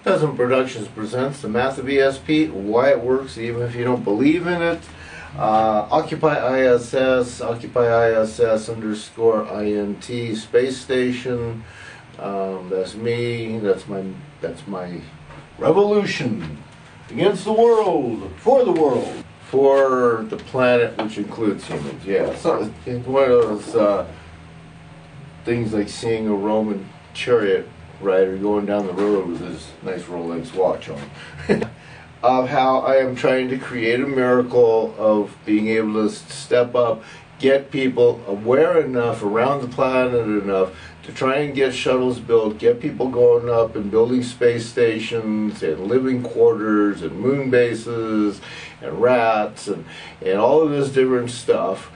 Peasant Productions presents the Math of ESP, why it works even if you don't believe in it. Occupy ISS, Occupy ISS _INT space station. That's me. That's my revolution against the world, for the planet, which includes humans. Yeah, so it's one of those things like seeing a Roman chariot rider going down the road with his nice Rolex watch on. Of how I am trying to create a miracle of being able to step up, get people aware enough around the planet enough to try and get shuttles built, get people going up and building space stations and living quarters and moon bases and rats and all of this different stuff.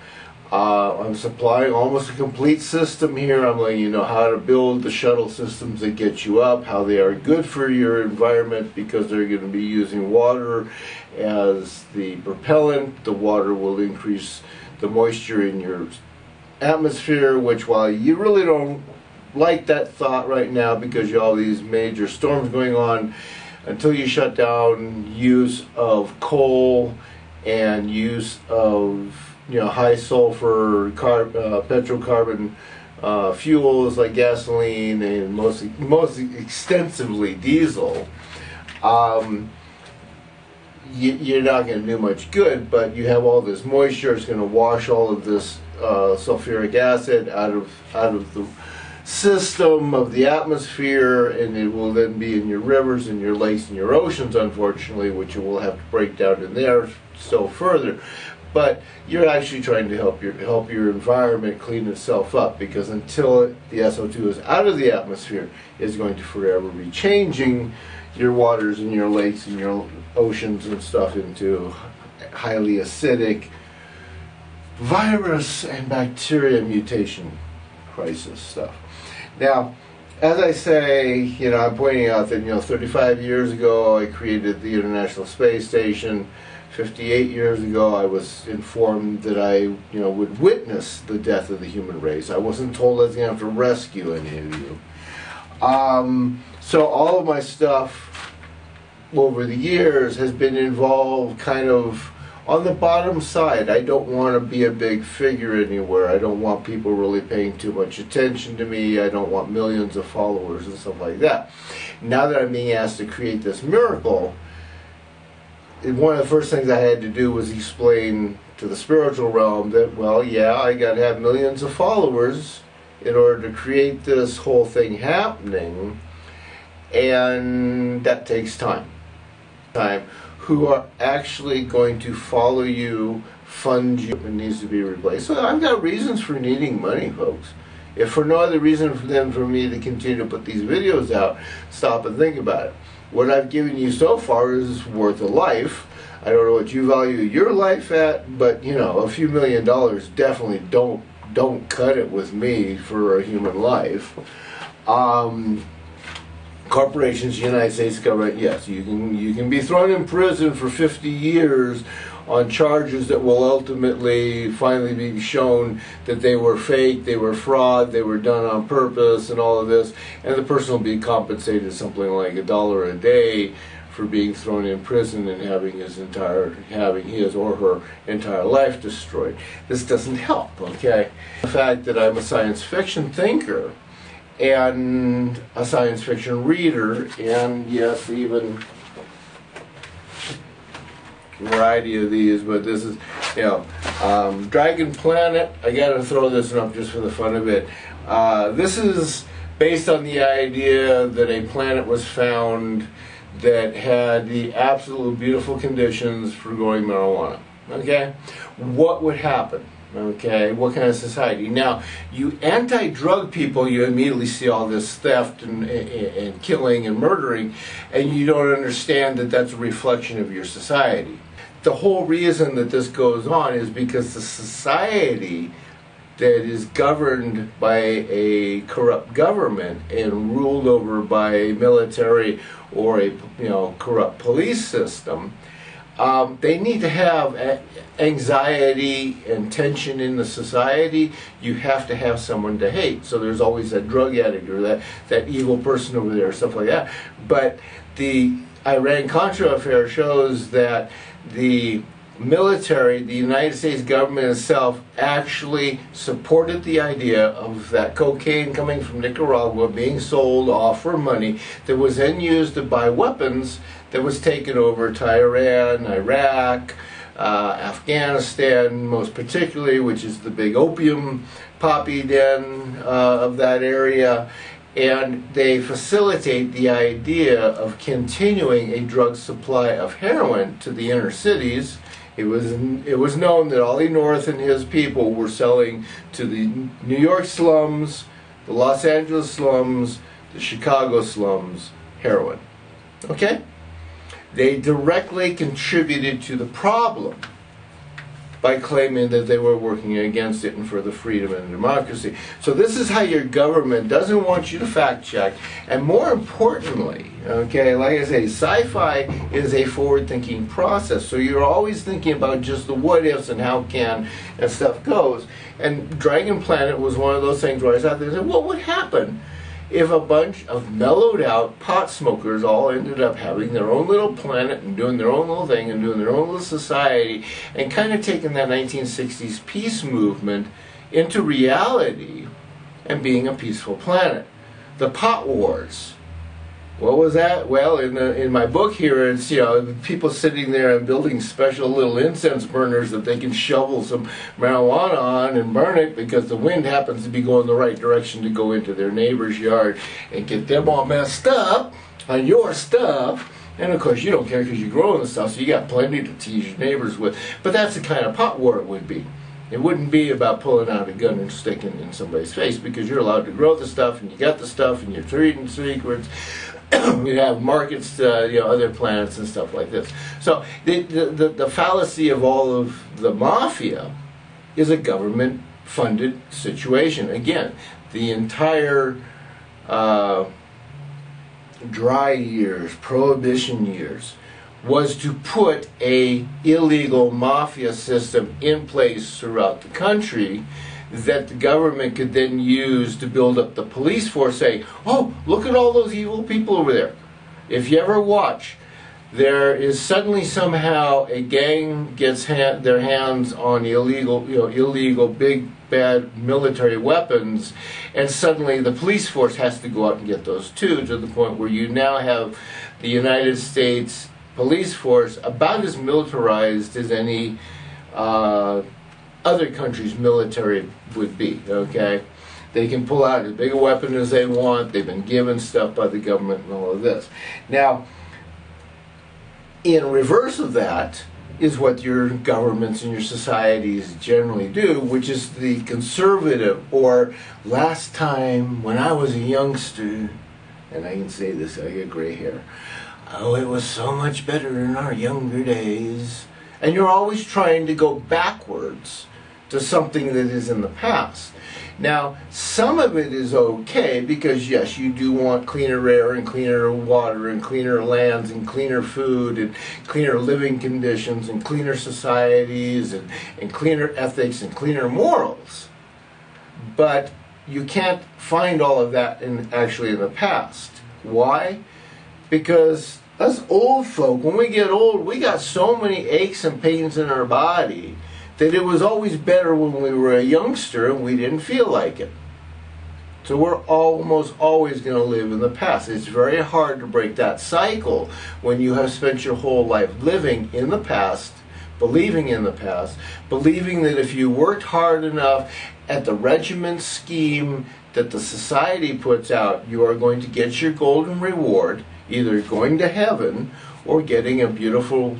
I'm supplying almost a complete system here. I'm letting you know how to build the shuttle systems that get you up, how they are good for your environment because they're going to be using water as the propellant. The water will increase the moisture in your atmosphere, which while you really don't like that thought right now because you have all these major storms going on, until you shut down use of coal and use of high sulfur petrocarbon fuels like gasoline and most extensively diesel, you're not going to do much good. But you have all this moisture. It's going to wash all of this sulfuric acid out of the system of the atmosphere, and it will then be in your rivers and your lakes and your oceans, unfortunately, which you will have to break down in there still further. But you're actually trying to help your environment clean itself up, because until the SO2 is out of the atmosphere, it's going to forever be changing your waters and your lakes and your oceans and stuff into highly acidic virus and bacteria mutation crisis stuff. Now, as I say, I'm pointing out that 35 years ago I created the International Space Station. 58 years ago, I was informed that I, would witness the death of the human race. I wasn't told I was going to have to rescue any of you. So all of my stuff over the years has been involved kind of on the bottom side. I don't want to be a big figure anywhere. I don't want people really paying too much attention to me. I don't want millions of followers and stuff like that. Now that I'm being asked to create this miracle, one of the first things I had to do was explain to the spiritual realm that, well, yeah, I got to have millions of followers in order to create this whole thing happening, and that takes time. Who are actually going to follow you, fund you, and needs to be replaced. So I've got reasons for needing money, folks. If for no other reason than for me to continue to put these videos out, stop and think about it. What I've given you so far is worth a life. I don't know what you value your life at, but a few $1 million definitely don't cut it with me for a human life. Corporations, United States government, yes, you can be thrown in prison for 50 years on charges that will ultimately finally be shown that they were fake, they were fraud, they were done on purpose, and all of this, and the person will be compensated something like $1 a day for being thrown in prison and having his or her entire life destroyed. This doesn't help, okay? The fact that I'm a science fiction thinker and a science fiction reader, and yes, even variety of these, but this is, Dragon Planet. I gotta throw this one up just for the fun of it. This is based on the idea that a planet was found that had the absolute beautiful conditions for growing marijuana. Okay, what would happen? Okay, what kind of society? Now, you anti-drug people, you immediately see all this theft and killing and murdering, and you don't understand that that's a reflection of your society. The whole reason that this goes on is because the society that is governed by a corrupt government and ruled over by a military or a corrupt police system They need to have anxiety and tension in the society. You have to have someone to hate. So there's always that drug addict or that evil person over there, stuff like that. But the Iran-Contra affair shows that the military, the United States government itself, actually supported the idea of that cocaine coming from Nicaragua being sold off for money that was then used to buy weapons that was taken over to Iran, Iraq, Afghanistan most particularly, which is the big opium poppy den of that area. And they facilitate the idea of continuing a drug supply of heroin to the inner cities. It was known that Ollie North and his people were selling to the New York slums, the Los Angeles slums, the Chicago slums, heroin. Okay? They directly contributed to the problem by claiming that they were working against it and for the freedom and democracy. So this is how your government doesn't want you to fact check. And more importantly, okay, like I say, sci-fi is a forward-thinking process. So you're always thinking about just the what-ifs and how can and stuff goes. And Dragon Planet was one of those things where I sat there and said, what would happen if a bunch of mellowed out pot smokers all ended up having their own little planet and doing their own little thing and doing their own little society and kind of taking that 1960s peace movement into reality and being a peaceful planet? The pot wars. What was that? Well, in my book here, it's, you know, people sitting there and building special little incense burners that they can shovel some marijuana on and burn it because the wind happens to be going the right direction to go into their neighbor's yard and get them all messed up on your stuff. And of course, you don't care because you're growing the stuff, so you got plenty to tease your neighbors with. But that's the kind of pot war it would be. It wouldn't be about pulling out a gun and sticking it in somebody's face because you're allowed to grow the stuff and you got the stuff and you're trading secrets. We have markets to, you know, other planets and stuff like this. So the fallacy of all of the mafia is a government-funded situation. Again, the entire dry years, prohibition years, was to put a illegal mafia system in place throughout the country that the government could then use to build up the police force, saying, oh, look at all those evil people over there. If you ever watch, there is suddenly somehow a gang gets their hands on illegal big bad military weapons, and suddenly the police force has to go out and get those too, to the point where you now have the United States police force about as militarized as any other country's military would be, okay? They can pull out as big a weapon as they want. They've been given stuff by the government and all of this. Now, in reverse of that is what your governments and your societies generally do, which is the conservative, or last time when I was a youngster, and I can say this, I get gray hair, oh, it was so much better in our younger days. And you're always trying to go backwards to something that is in the past. Now, some of it is okay because, yes, you do want cleaner air and cleaner water and cleaner lands and cleaner food and cleaner living conditions and cleaner societies and cleaner ethics and cleaner morals. But you can't find all of that actually in the past. Why? Because us old folk, when we get old, we got so many aches and pains in our body that it was always better when we were a youngster and we didn't feel like it. So we're almost always going to live in the past. It's very hard to break that cycle when you have spent your whole life living in the past, believing in the past, believing that if you worked hard enough at the regiment scheme that the society puts out, you are going to get your golden reward, either going to heaven or getting a beautiful,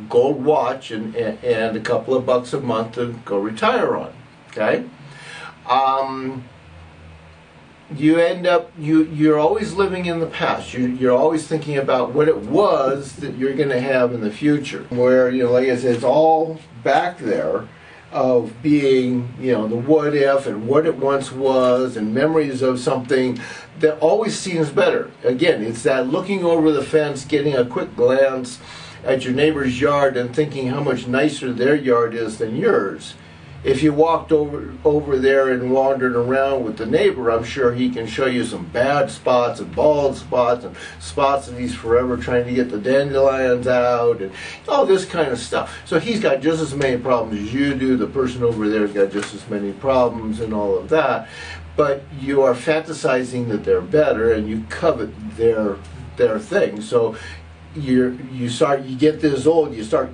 gold watch and a couple of bucks a month to go retire on. Okay? You end up, you're always living in the past. You're always thinking about what it was that you're going to have in the future. Where, like I said, it's all back there. of being, you know, the what if and what it once was and memories of something that always seems better. Again, it's that looking over the fence, getting a quick glance at your neighbor's yard and thinking how much nicer their yard is than yours. If you walked over there and wandered around with the neighbor, I'm sure he can show you some bad spots and bald spots and spots that he's forever trying to get the dandelions out and all this kind of stuff. So he's got just as many problems as you do. The person over there's got just as many problems and all of that. But you are fantasizing that they're better and you covet their thing. So you get this old, you start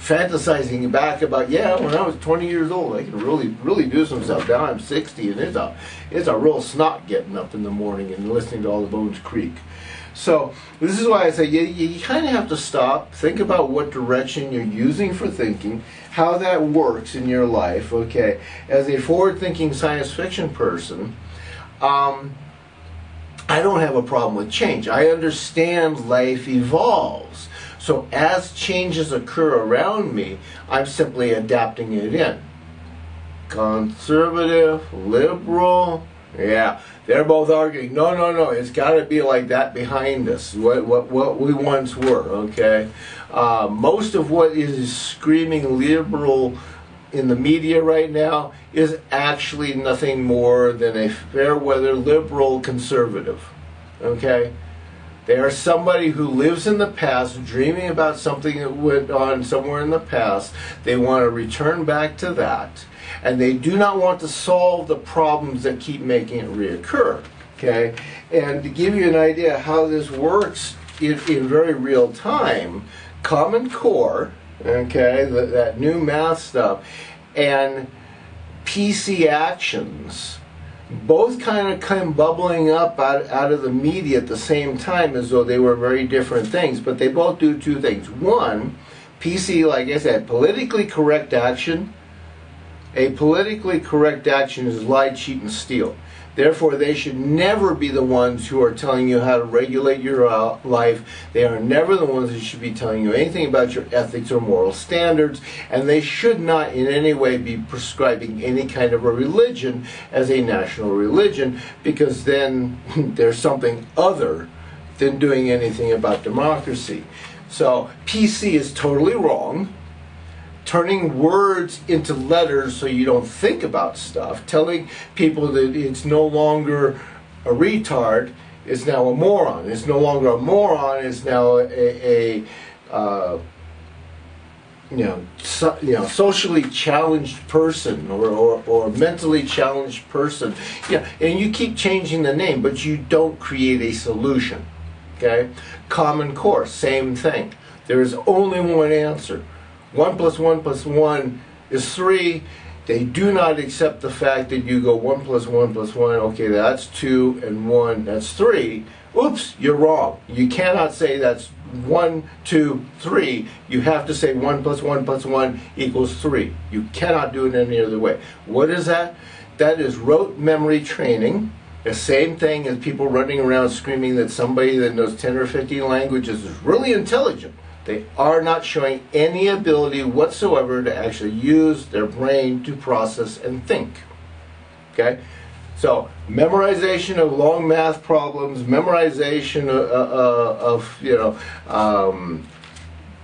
fantasizing back about, yeah, when I was 20 years old, I could really do some stuff. Now I'm 60, and it's a real snot getting up in the morning and listening to all the bones creak. So this is why I say you kind of have to stop, think about what direction you're using for thinking, how that works in your life. Okay, as a forward-thinking science fiction person, I don't have a problem with change. I understand life evolves. So as changes occur around me, I'm simply adapting it in. Conservative, liberal, yeah, they're both arguing, no, it's got to be like that behind us, what we once were, okay? Most of what is screaming liberal in the media right now is actually nothing more than a fair-weather liberal conservative, okay? They are somebody who lives in the past, dreaming about something that went on somewhere in the past. They want to return back to that. And they do not want to solve the problems that keep making it reoccur. Okay? And to give you an idea how this works in very real time, Common Core, okay, that new math stuff, and PC Actions, both kind of come bubbling up out of the media at the same time as though they were very different things, but they both do two things. One, PC, like I said, politically correct action. A politically correct action is lie, cheat, and steal. Therefore, they should never be the ones who are telling you how to regulate your life. They are never the ones who should be telling you anything about your ethics or moral standards. And they should not in any way be prescribing any kind of a religion as a national religion, because then there's something other than doing anything about democracy. So PC is totally wrong. Turning words into letters so you don't think about stuff, telling people that it's no longer a retard, it's now a moron. It's no longer a moron, it's now a socially challenged person or mentally challenged person. Yeah, and you keep changing the name, but you don't create a solution. Okay? Common Core, same thing. There is only one answer. 1 + 1 + 1 is 3. They do not accept the fact that you go 1 + 1 + 1, okay, that's 2, and 1, that's 3. Oops, you're wrong. You cannot say that's 1, 2, 3. You have to say 1 + 1 + 1 = 3. You cannot do it any other way. What is that? That is rote memory training. The same thing as people running around screaming that somebody that knows 10 or 15 languages is really intelligent. They are not showing any ability whatsoever to actually use their brain to process and think. Okay? So, memorization of long math problems, memorization of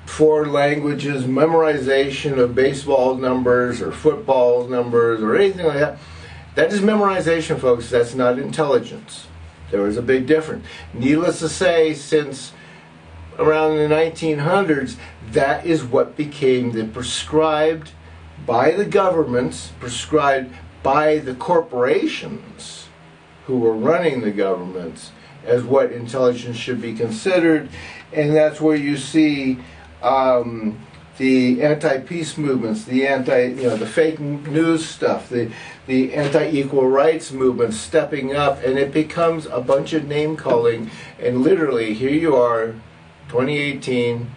foreign languages, memorization of baseball numbers or football numbers or anything like that. That is memorization, folks. That's not intelligence. There is a big difference. Needless to say, since around the 1900s, that is what became the prescribed by the governments, prescribed by the corporations who were running the governments as what intelligence should be considered. And that's where you see the anti-peace movements, the fake news stuff, the anti-equal rights movement stepping up, and it becomes a bunch of name calling. And literally, here you are, 2018,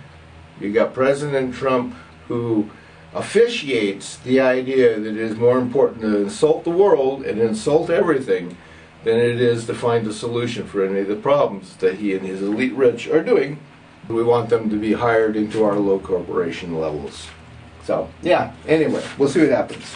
you got President Trump who officiates the idea that it is more important to insult the world and insult everything than it is to find a solution for any of the problems that he and his elite rich are doing. We want them to be hired into our low corporation levels. So, yeah, anyway, we'll see what happens.